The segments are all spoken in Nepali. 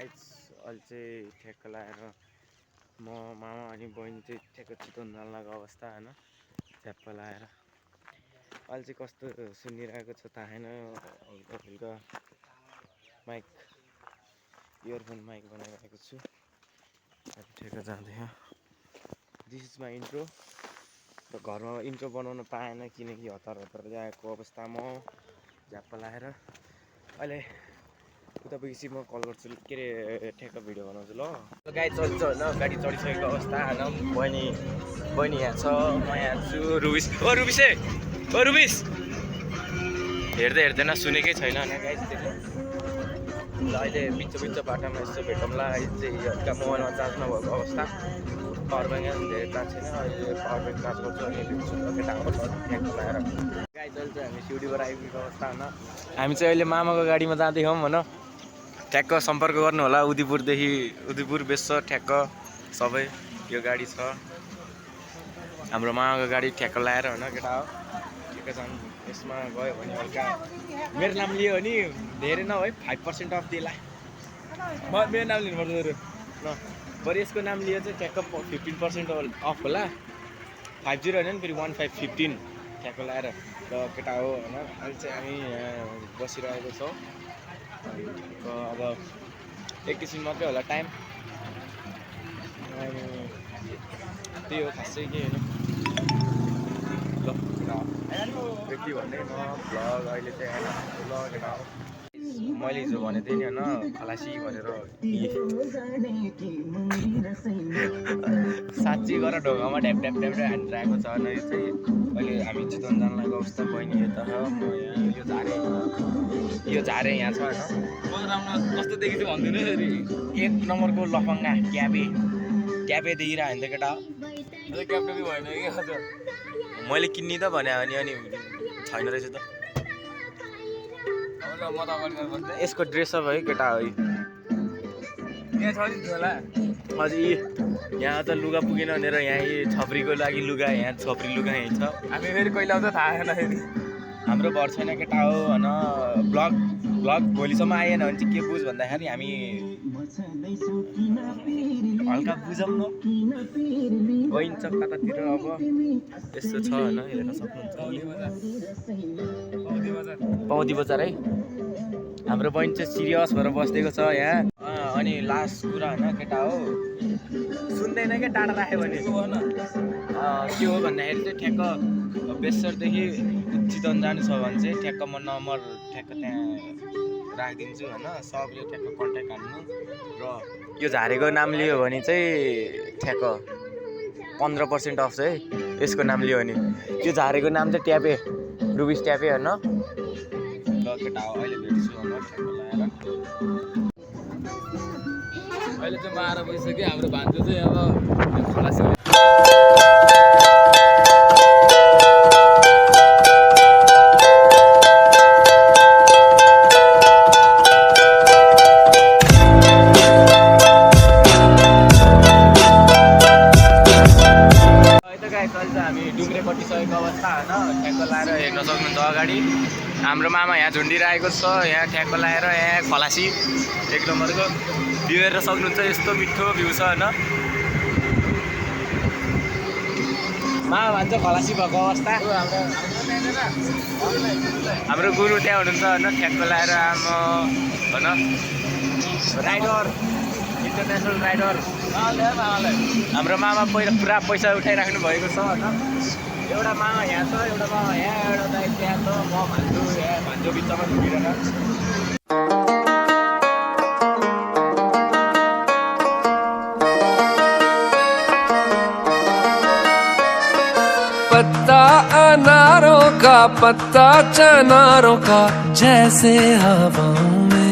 गाइस अहिले चाहिँ ठेक्का लाएर म मामा अनि बहिनी चाहिँ ठेक्का चितवन जानको अवस्था होइन। ठ्याप्प लाएर अहिले चाहिँ कस्तो सुनिरहेको छ थाहा छैन। हल्का फुल्का माइक इयरफोन माइक बनाइरहेको छु। ठेक्का जाँदैछ। This is my intro. त घरमा इन्ट्रो बनाउन पाएन किनकि हतार हतार ल्याएको अवस्थामा झ्याप्प लाएर अहिले उता पुगेपछि म कल गर्छु के अरे ठेक्का भिडियो बनाउँछु ल। गाडी चल्छ होइन, गाडी चढिसकेको अवस्था होइन। बहिनी यहाँ छ, म यहाँ छु। रुबिस ओ रुबिसे ओ रुबिस हेर्दैन सुनेकै छैन होइन गाइस त्यसले। ल अहिले बिच बाटोमा यसो भेटौँला। अहिले चाहिँ हल्का मोबाइलमा चार्ज नभएको अवस्था, पावर ब्याङ्क धेरै चार्ज छैन। अहिले पावर ब्याङ्क चार्ज गर्छु अनि भेट्छु केटाको ठ्याक्क लगाएर। गाडी चल्छ, हामी सिउडीबाट आइपुगेको अवस्था होइन। हामी चाहिँ अहिले मामाको गाडीमा जाँदैछौँ होइन। ठ्याक्क सम्पर्क गर्नु होला। उदयपुर बेच्छ ठ्याक्क सबै यो गाडी छ हाम्रो मामाको गाडी ठ्याक्क लाएर होइन केटा हो। ठ्याक्क जानु यसमा गयो भने हल्का मेरो नाम लियो भने धेरै नभए 5% अफ दिएला। मेरो नाम लिनुपर्छ ल। बरु यसको नाम लियो चाहिँ ठ्याक्क 15% अफ होला। 50 होइन नि फेरि 1515 ठ्याक्क लाएर र केटा हो होइन। अहिले चाहिँ हामी यहाँ बसिरहेको छौँ। अब एकैछिन मात्रै होला टाइम। अनि त्यही हो खासै के होइन। ल यति भन्दै म भ्लग अहिले चाहिँ होइन ल केटा हो। मैले हिजो भनेको थिएँ नि होइन खलासी भनेर, साँच्ची गर ढोकामा ढ्याप हानिरहेको छ होइन। यो चाहिँ अहिले हामी चितवन जान लागेको अवस्था। बहिनी यता छ, म यहाँ यो झारे यहाँ छ होइन। कस्तो देखिन्छ भन्दिनँ फेरि। 1 नम्बरको लफङ्गा ट्यापे देखिरह्यो भने त केटा हो। क्याप्टे भएन कि हजुर, मैले किन्ने त भने अनि छैन रहेछ त। यसको ड्रेसअप है केटा हो। यहाँ छ नि होला हजुर। यहाँ त लुगा पुगेन भनेर यहाँ छपरीको लागि लुगा, यहाँ छपरी लुगा यहीँ छ। हामी फेरि कहिले आउँछ थाहा छैन फेरि। हाम्रो भर छैन केटा हो होइन। ब्लग भोलिसम्म आएन भने चाहिँ के बुझ भन्दाखेरि हामी हल्का बुझौँ न गइन्छ कतातिर। अब यस्तो छ होइन, हेर्न सक्नुहुन्छ पौदी बजार है। हाम्रो बहिनी चाहिँ सिरियस भएर बसिदिएको छ यहाँ। अनि लास्ट कुरा होइन केटा हो, सुन्दैन क्या टाढा राख्यो भने। के हो भन्दाखेरि चाहिँ ठ्याक्क बेसरदेखि चितवन जानु छ भने चाहिँ ठ्याक्क म नम्बर ठ्याक्क त्यहाँ राखिदिन्छु होइन। सबले ठ्याक्क कन्ट्याक्ट हान्नु। र यो झारेको नाम लियो भने चाहिँ ठ्याक्क 15% अफ चाहिँ यसको नाम लियो भने। यो झारेको नाम चाहिँ ट्यापे, रुबिस ट्यापे होइन। ल केटा हो अहिले भेट्छु होइन ठ्याक्क लगाएर। अहिले चाहिँ माएर गइसक्यो हाम्रो भान्जो चाहिँ। अब खलासी हामी डुङ्ग्रे कटिसकेको अवस्था होइन। ठ्याक्क लाएर हेर्न सक्नुहुन्छ अगाडि हाम्रो मामा यहाँ झुन्डिरहेको छ। यहाँ ठ्याक्क लाएर यहाँ खलासी 1 नम्बरको भ्यू हेर्न सक्नुहुन्छ। यस्तो मिठो भ्यू छ होइन। मामा भन्छ खलासी भएको अवस्था। हाम्रो गुरु त्यहाँ हुनुहुन्छ होइन। ठ्याक्क लाएर आमा होइन राइडर, इन्टरनेसनल राइडर हाम्रो मामा पहिला पुरा पैसा उठाइराख्नु भएको छ होइन। एउटा मामा यहाँ छ, एउटा मामा यहाँ, एउटा दाइ त्यहाँ छ। म भान्जो यहाँ भान्जो बिचमा झुकिरहेर। पत्ता अनारों का, पत्ता चनारों का, जैसे हवाओं में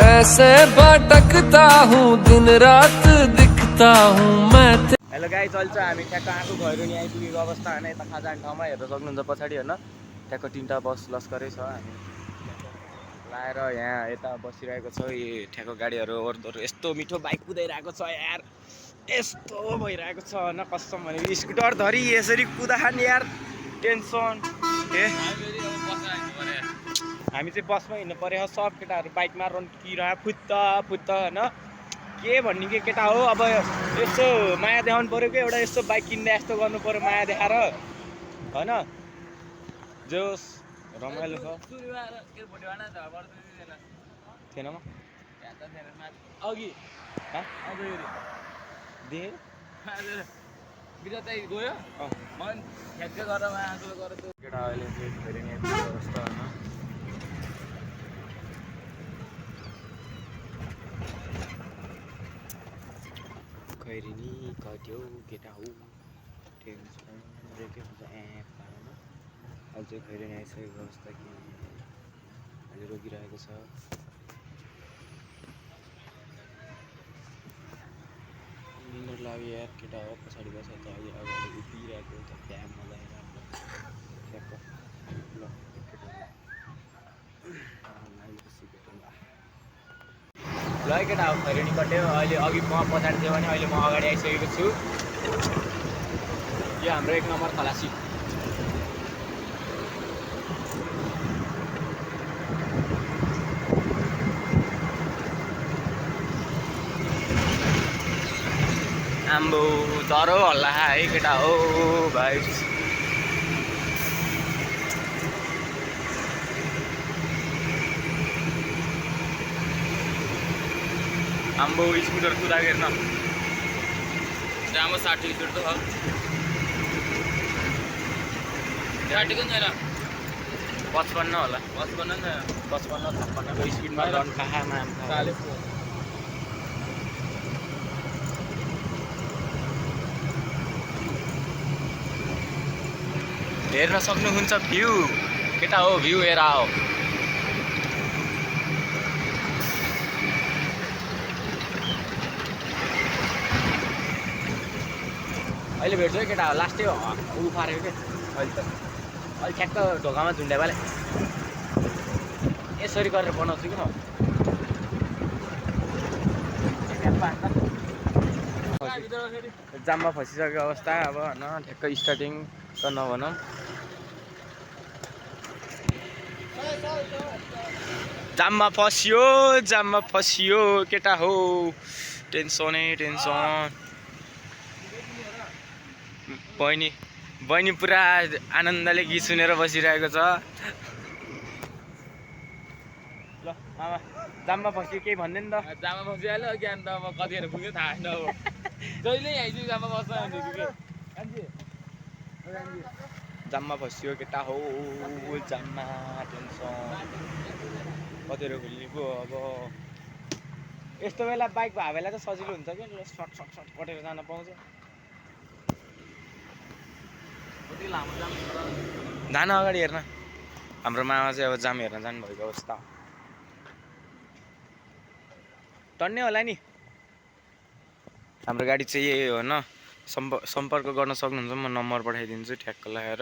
ऐसे भटकता हूँ, दिन रात दिखता हूँ मैं। हेलो गाइस, अहिले चाहिँ हामी ठ्याक्क आएको घरहरू नि आइपुगेको अवस्था होइन। यता खाजान ठाउँमा हेर्न सक्नुहुन्छ पछाडि होइन। ठ्याक्क 3टा बस लस्करै छ। हामी लाएर यहाँ यता बसिरहेको छ। यो ठ्याक्क गाडीहरू ओर्दोर यस्तो मिठो बाइक कुदाइरहेको छ यार। यस्तो भइरहेको छ होइन कसम भने। स्कुटर धरी यसरी कुदाखान यार टेन्सन। हामी चाहिँ बसमा हिँड्नु पऱ्यो सब केटाहरू बाइकमा रन्किरह फुत्त होइन के भन्ने के केटा हो अब यसो माया देखाउनु पऱ्यो कि एउटा यस्तो बाइक किन्दा यस्तो गर्नु पऱ्यो माया देखाएर होइन जोस् रमाइलो छ थिएन म अघि देखेँ बिरतै गयो मन ठ्याक्क गरेर मायाको गरेर त्यो केटा अहिले चाहिँ फेरि नि यस्तो अवस्था होइन खैरी नि कट्यो केटा हो टेन्सन के हुन्छ एप पाएन अहिले चाहिँ खैरी नि आइसकेको अवस्था कि अहिले रोकिरहेको छ निन्द्र लाग्यो यार केटा हो पछाडि बसेर त अहिले अगाडि उभिरहेको त बिहामा लगाएर ठ्याक्क ल केटा ल केटा हो खैरी नि कट्यो अहिले अघि म पछाडि थियो भने अहिले म अगाडि आइसकेको छु यो हाम्रो 1 नम्बर खलासी आम्बो चरो हल्ला है केटा हो भाइ आम्बो स्कुटर कुदाएको हेर्न राम्रो 60 स्पिड त छ 60 को छैन 55 होला 55 न 55 56 को स्पिडमा रन कहाँमा 40 को हेर्न सक्नुहुन्छ भ्यू केटा हो भ्यू हेर आओ अहिले भेट्छु है केटा हो लास्टै उ पारेको के अहिले त अहिले ठ्याक्क ढोकामा झुन्ड्या वाले यसरी गरेर बनाउँछु कि म जाममा फसिसकेको अवस्था अब होइन ठ्याक्क स्टार्टिङ त नभनौँ जाममा फसियो केटा हो टेन्सनै टेन्सन बहिनी पुरा आनन्दले गीत सुनेर बसिरहेको छ ल आमा जाममा फस्यो केही भन्दैन त जाममा फसिहाल्यो ज्ञान त अब कतिखेर पुग्यो थाहा छैन अब जहिले आइजु जाममा बस्न भनेको के जाममा फस्यो केटा हो जाममा टेन्सन कतिखेर खुल्ने पो अब यस्तो बेला बाइक भए बेला त सजिलो हुन्छ कि सर्ट कटेर जान पाउँछ धान अगाडि हेर्न हाम्रो मामा चाहिँ अब जाम हेर्न जानुभएको अवस्था टन्ने होला नि हाम्रो गाडी चाहिँ यही हो होइन सम्पर्क गर्न सक्नुहुन्छ म नम्बर पठाइदिन्छु ठ्याक्क लगाएर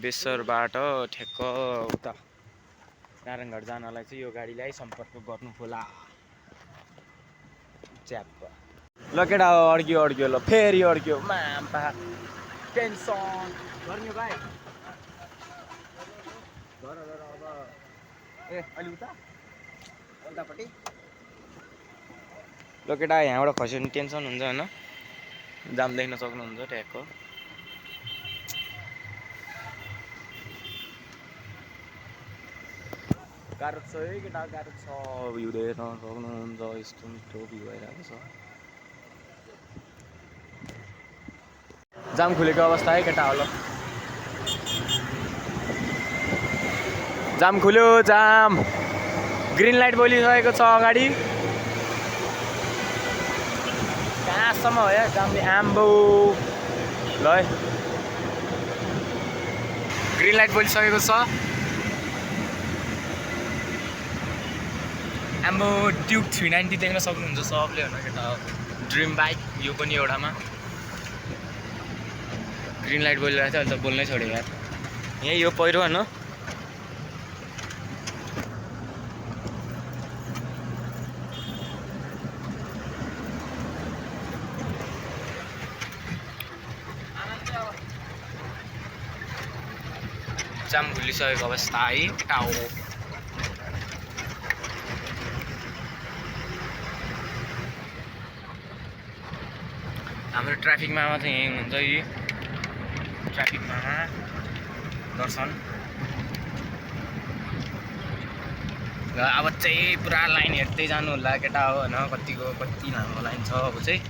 बेसरबाट ठ्याक्क उता नारायणघाट जानलाई चाहिँ यो गाडीलाई सम्पर्क गर्नु होला च्याप ल केटा अड्क्यो ल फेरि अड्क्यो माम्पा टेन्सन गर्ने भाइ अब ए अलि उतापट्टि ल केटा यहाँबाट खस्यो भने टेन्सन हुन्छ होइन जाम देख्न सक्नुहुन्छ ट्यागको गाह्रो छ है केटा गाह्रो छ भ्यू देख्न सक्नुहुन्छ यस्तो मिठो भ्यू भइरहेको छ जाम खुलेको अवस्था है केटा होला जाम खुल्यो जाम ग्रीन लाइट बोलिसकेको छ अगाडि कहाँसम्म हो या जामले आम्बो ल है ग्रीन लाइट बोलिसकेको छ आम्बो ट्युब 390 देख्न सक्नुहुन्छ सबले होइन केटा ड्रिम बाइक यो पनि एउटामा ग्रीन लाइट बोलिरहेको थियो अहिले त बोल्नै छोड्यो यार यहीँ यो पहिरो होइन जाम भुलिसकेको अवस्था है केटा हो। हाम्रो ट्राफिक मामा चाहिँ यहीँ हुन्छ यी ट्राफिक मामा दर्शन। र अब चाहिँ पुरा लाइन हेर्दै जानु होला केटा हो होइन, कति लामो लाइन छ अब चाहिँ।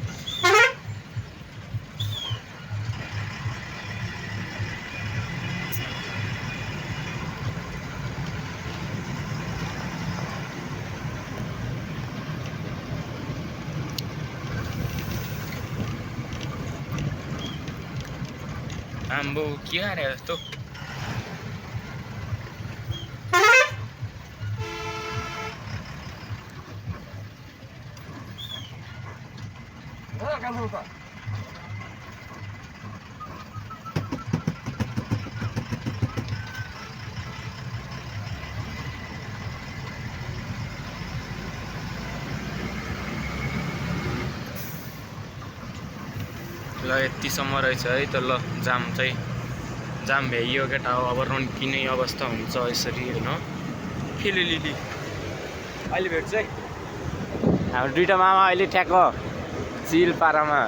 आम्बो के अरे यस्तो ल यतिसम्म रहेछ है त। ल जाम भ्याइयो केटा हो। अब रन्किने अवस्था हुन्छ यसरी होइन। फिलिलिली अहिले भेट्छु है हाम्रो दुईवटा मामा अहिले ठ्याक्क चिल पारामा।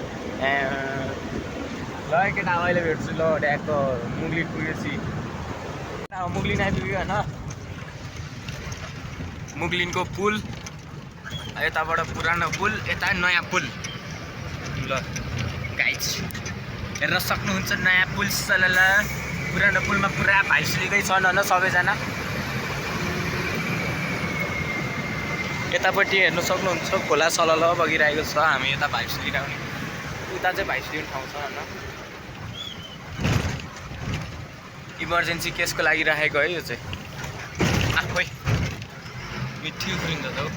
ल केटा अहिले भेट्छु ल ट्याक्क मुगलिन पुगेपछि। मुगलिन आइपुग्यो होइन, मुगलिनको पुल यताबाट पुरानो पुल, यता नयाँ पुल। ल गाइज हेर्न सक्नुहुन्छ नयाँ पुल सलला। पुरानो पुलमा पुरा भाइसुलीकै छन् होइन सबैजना। यतापट्टि हेर्न सक्नुहुन्छ खोला सलल बगिरहेको छ। हामी यता भाइसुली राख्ने, उता चाहिँ भाइसुली ठाउँ छ होइन। इमर्जेन्सी केसको लागि राखेको है यो चाहिँ। आफै मिठी उफ्रिन्छ त हौ।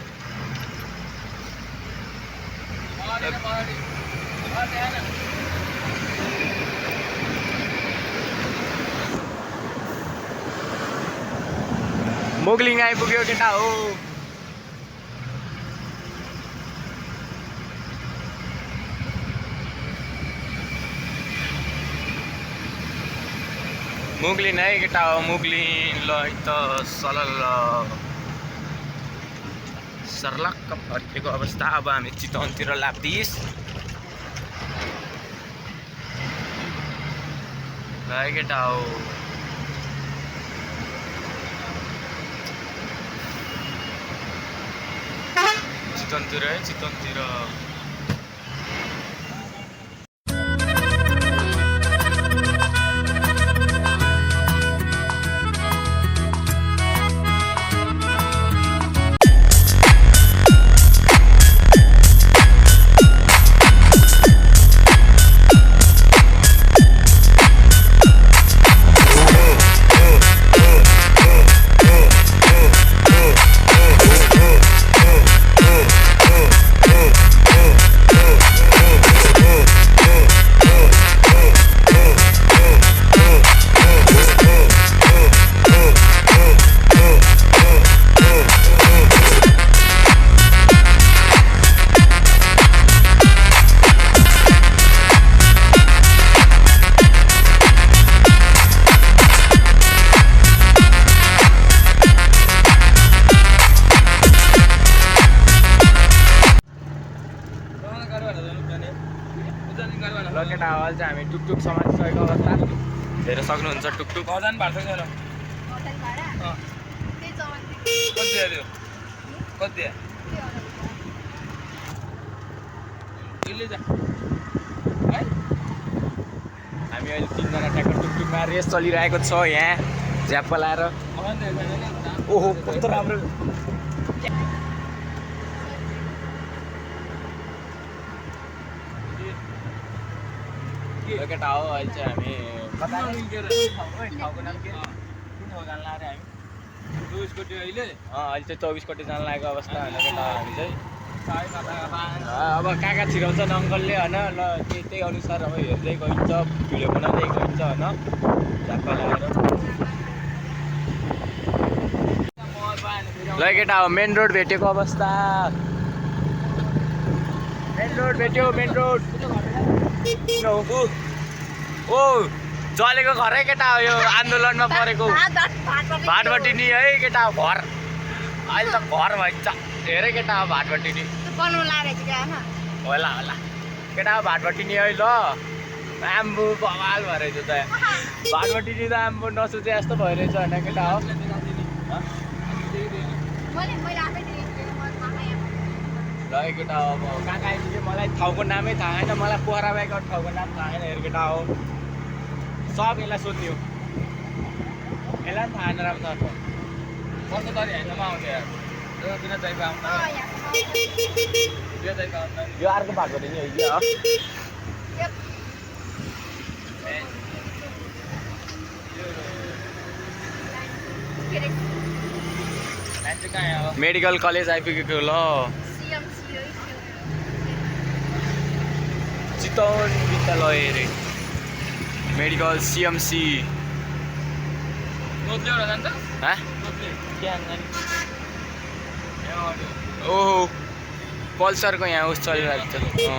मुगलिङ आइपुग्यो केटा हो। मुगलिन है केटा हो, मुगलिन। ल त सलल सर्लक्क फर्केको अवस्था। अब हामी चितवनतिर लाग्दिस। ल केटा हो चितवनतिर है, चितवनतिर। केटा हल चाहिँ हामी टुकटुक समातिसकेको अवस्था हेर्न सक्नुहुन्छ। टुकटुक गजन भाड छ र कति दियो कति दियो जा है। हामी अहिले तीनजना ट्याक्टर टुकटुकमा रेस चलिरहेको छ यहाँ झ्याप्प लाएर। ओहो कस्तो राम्रो। केटा हो अहिले चाहिँ हामी ठाउँको नाम के कुन ठाउँ जान लाग्यो हामी? 24 कोटी अहिले अहिले चाहिँ 24 कोटी जान लागेको अवस्था होइन केटा हामी चाहिँ। अब कहाँ कहाँ छिराउँछन् अङ्कलले होइन। ल त्यही अनुसार अब हेर्दै गइन्छ, भिडियो बनाउँदै गइन्छ होइन झ्याप्प लगाएर। ल केटा हो मेन रोड भेटेको अवस्था। मेन रोड भेट्यो, मेन रोड। ओ जलेको घरै केटा हो यो आन्दोलनमा परेको भाटबटिनी है केटा हो घर अहिले त घर भइन्छ धेरै केटा हो भाटबटिनी होला होला केटा हो भाटबटिनी है ल आम्बु बवाल भएरहेछ त भाटबटिनी त आम्बु नसोचे जस्तो भइरहेछ होइन केटा हो ल केटा हो अब कहाँ कहाँ आइपुग्यो मलाई ठाउँको नामै थाहा छैन मलाई पोखरा बाहेक ठाउँको नाम थाहा छैन हेर केटा हो सब यसलाई सोध्यो यसलाई पनि थाहा छैन राम्रो कस्तो तरी हाइनमा आउँथ्यो यार बिना चाहिएको आउँदा यो अर्को भाटबटिनी हो कि मेडिकल कलेज आइपुगेको ल चितवन विद्यालय अरे मेडिकल सिएमसी ओहो पल्सरको यहाँ उस चलिरहेको छ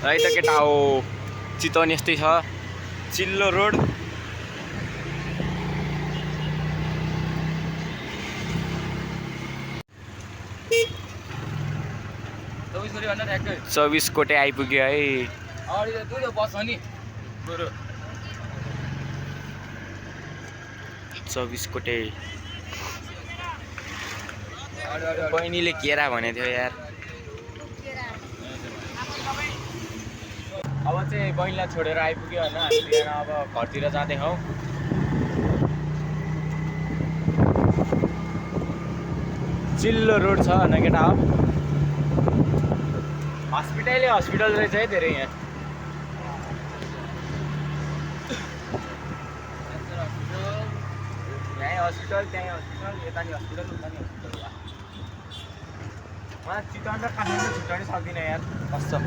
है त केटा हो चितवन यस्तै छ चिल्लो रोड चौबिस कोटे आइपुग्यो है चौबिस कोटे बहिनीले केरा भनेको थियो यार अब चाहिँ बहिनीलाई छोडेर आइपुग्यो होइन हामी यहाँ अब घरतिर जाँदै हौ चिल्लो रोड छ होइन केटा हो हस्पिटल रहेछ है धेरै यहाँ यहीँ हस्पिटल त्यहीँ हस्पिटल यता नि हस्पिटल उता नि हस्पिटल मलाई चितवन र काठमाडौँ छुट्याउनै सक्दिनँ यार कस्तो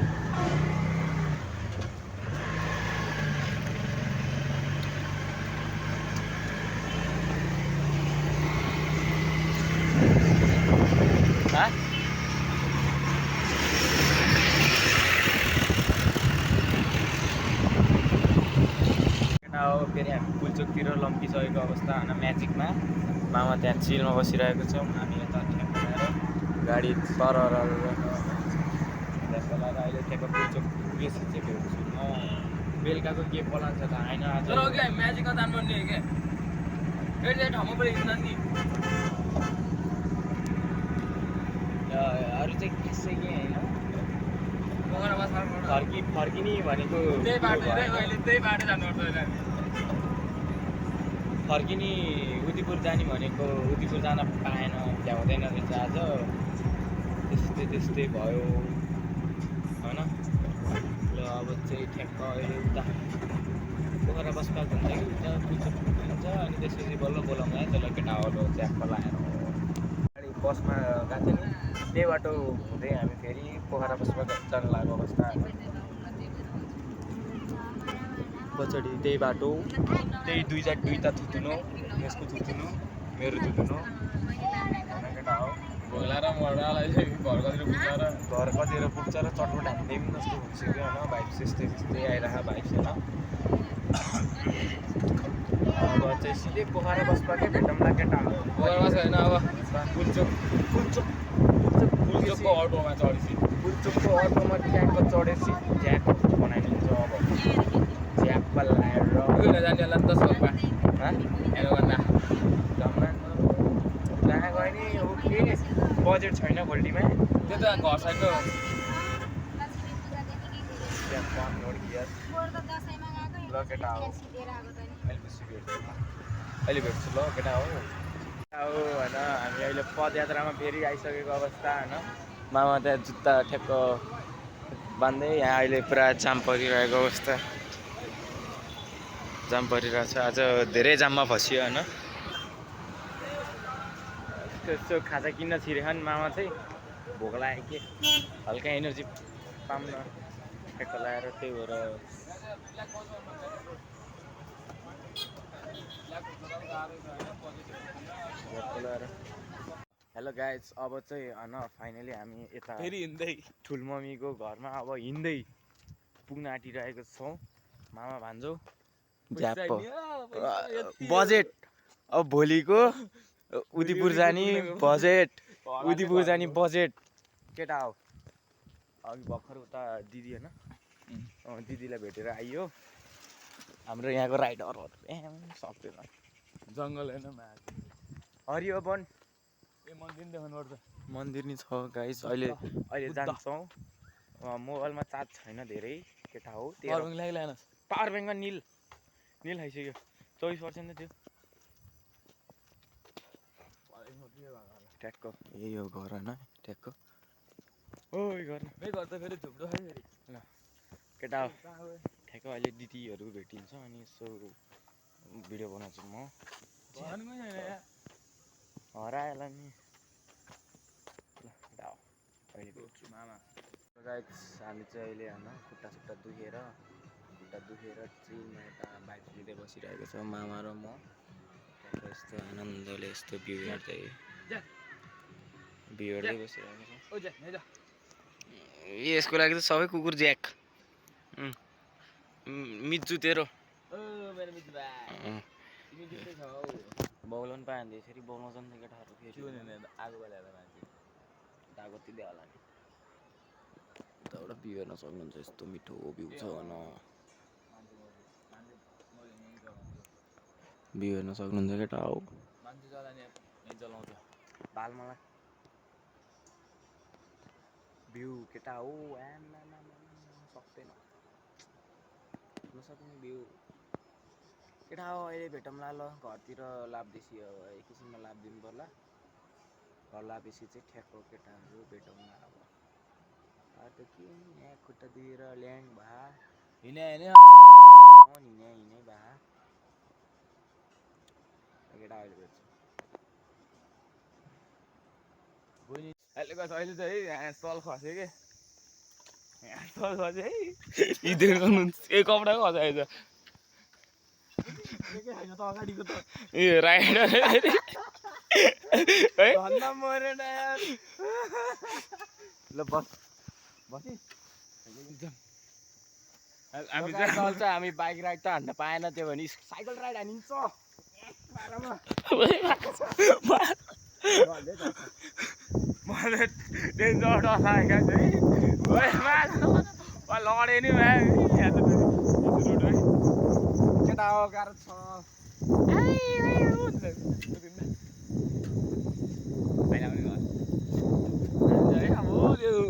फेरि हामी पुलचोकतिर लम्किसकेको अवस्था होइन म्याजिकमा मामा त्यहाँ चिलमा बसिरहेको छौँ हामी यता ठ्याक्क लगाएर गाडी तर अहिले ठ्याक्क पुलचोक पुगिसकेको छु म बेलुकाको के प्लान छ त होइन आज म्याजिकमा जानुपर्ने हो क्या फेरि ठाउँमा पनि हिँड्छ नि अरू चाहिँ खासै के होइन फर्किने भनेको त्यही बाटो जानुपर्छ फर्किने उदिपुर जाने भनेको उदिपुर जान पाएन भ्याउँदैन रहेछ आज त्यस्तै भयो होइन ल अब चाहिँ ठ्याक्क अहिले उता पोखरा बसपाल हुन्छ कि उता पुल्चोक हुन्छ अनि त्यसपछि बल्ल बोलाउँदा है त्यसलाई केटाहरू च्याप्प लगाएर गाडी बसमा गएको थियो नि त्यही बाटो हुँदै हामी फेरि पोखरा बसपाल जान लागेको अवस्था पछाडि त्यही बाटो त्यही दुईटा थुतुनु यसको थुतुनु मेरो थुतुनु केटा हो भोला र मर्डालाई घर कतिर पुग्छ र चटपट हान्दै पनि जस्तो भइसक्यो होइन भाइब्स यस्तै आइरहेको भाइब्स होइन अब चाहिँ सिधै पोखरा बसपाकै भेटौँला केटा हो होइन अब पुल्चोकको अटोमा चढेपछि पुल्चोकको अटोमा ट्याक्क चढेपछि झ्याक बनाइदिन्छ अब झ्याप्प लगाएर जानेलाई 10 रुपियाँ हेर्नुभन्दा जहाँ गयो नि हो के बजेट छैन गोल्डीमा त्यो त घर साइडको ल केटा हो अहिले भेट्छु ल केटा हो होइन हामी अहिले पदयात्रामा फेरि आइसकेको अवस्था होइन मामा त्यहाँ जुत्ता ठ्याक्क बाँध्दै यहाँ अहिले पुरा जाम परिरहेको अवस्था जाम परिरहेछ आज धेरै जाममा फसियो होइन त्यसो खाजा किन्न छिरेछन् मामा चाहिँ भोक लाग्यो के हल्का एनर्जी पाउन ठ्याक्क लगाएर त्यही भएर हेलो गाइज, अब चाहिँ होइन फाइनली हामी यता फेरि हिँड्दै ठुलमम्मीको घरमा अब हिँड्दै पुग्न आँटिरहेको छौँ। मामा भान्जो ज्याप बजेट अब भोलिको उदिपुर जाने बजेट केटा हो। अघि भर्खर उता दिदी होइन दिदीलाई भेटेर आइयो हाम्रो यहाँको राइडरहरू सक्दैन। जङ्गल होइन हरियो वन ए मन्दिर देखाउनु पर्छ। मन्दिर नि छ गाइस। अहिले जान्छौँ। मोबाइलमा चार्ज छैन धेरै केटा हो। पावर ब्याङ्कमा निल खाइसक्यो 24% थियो। ट्याक्क यही हो घर होइन ट्याक्क ओइ घर त फेरि थुप्रो है फेरि ल केटा हो ठ्याक्क अहिले दिदीहरू भेटिन्छ अनि यसो भिडियो बनाउँछु म हराएला नि ल केटा हो अहिले भेट्छु मामा। गाइस हामी चाहिँ अहिले होइन खुट्टा दुखेर चिलमा यता बाइक लिँदै बसिरहेको छ मामा र म। यस्तो आनन्दले यस्तो भ्यू हेर्दै बसिरहेको छ। यसको लागि त सबै कुकुर ज्याक मिच्छु तेरो बौलाउनु पायो भने यसरी बौलाउँछन् नि केटाहरू फेरि आगो बालेर मान्छे दागो तिर्दै होला नि। उताबाट भ्यू हेर्न सक्नुहुन्छ यस्तो मिठो भ्यू छ भन भ्यू हेर्न सक्नुहुन्छ केटा हो। मान्छे चलाउने चलाउँछ बाल मलाई भ्यू केटा हो सक्दैन नसक्ने भ्यू केटा हो। अहिले भेटौँला ल घरतिर लाभदेसी अब एकैछिनमा लाभ दिनु पर्ला। घर लाभेपछि चाहिँ ठ्याक्क केटाहरू भेटौँला। अब त के यहाँ खुट्टा दिएर ल्याङ भा हिँड्या हिँडे भा केटा अहिले भेट्छु। अहिले चाहिँ है सल खस्यो कि सल खस्यो है देखाउनु ए कपडा खसाएछ ए राइडर ल बस हामी बाइक राइड त हान्न पाएन त्यो भने साइकल राइड हानिन्छ। मैले डेन्जर डसाएका चाहिँ लडे नि केटा हो गाह्रो छ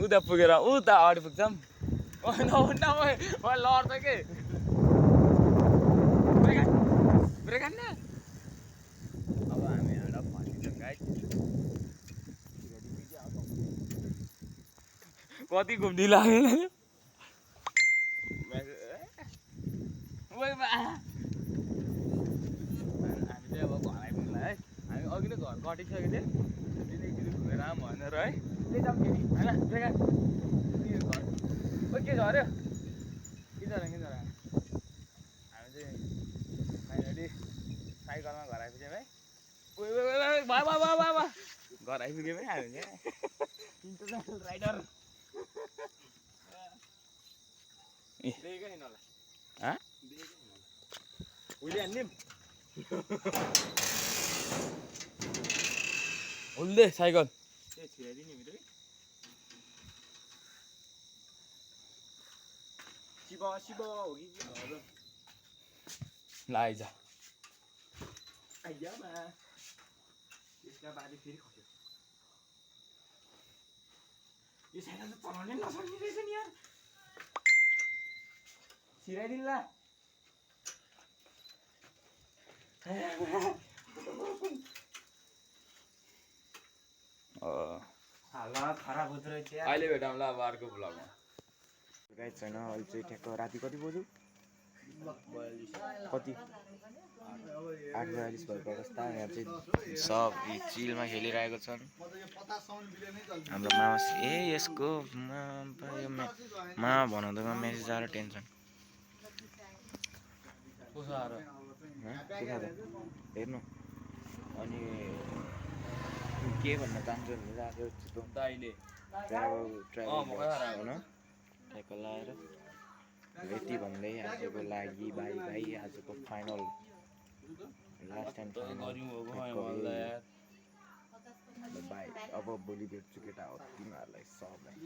उता पुगेर उता अगाडि पुग्छौँ लड्छ के ब्रेक हान्न। अब हामी एउटा फसिन्छौँ गाइस। कति घुम्टी लाग्यो हामी चाहिँ अब घर आइपुग्ला है। हामी अघि नै घर कटिसकेको थियो दिदी घुमेर आऊँ भनेर है लिजाउँ फेरि होइन घर के झऱ्यो के झऱ्यो हामी चाहिँ फाइनली साइकलमा घर आइपुग्यौँ है। घर आइपुग्यौँ है हामी चाहिँ इन्टरनेसनल राइडर हुल्दे साइकल लाइज त्यसका बाली फेरि खस्यो। यो साइकल त चलाउनै नसक्ने रहेछ नि यार। छिराइदिनु हालत खराब हुँदो रहेछ यार। अहिले भेटौँला अब अर्को ब्लगमा। गाइस छैन अहिले चाहिँ ठ्याक्क राति कति बज्यो कति 8:42 भएको अवस्था। यहाँ चाहिँ सब चिलमा खेलिरहेको छन् हाम्रो मामा। ए यसको मामा भनाउँदैमा मेसेज आएर टेन्सन हेर्नु। अनि के भन्न चाहन्छु भने आज छिटो दाइले ट्राभल म कहाँ होइन साइकल लाएर यति भन्दै आजको लागि बाई बाई आजको फाइनल लास्ट टाइम बाई अब भोलि भेट्छु केटा हो तिमीहरूलाई सबलाई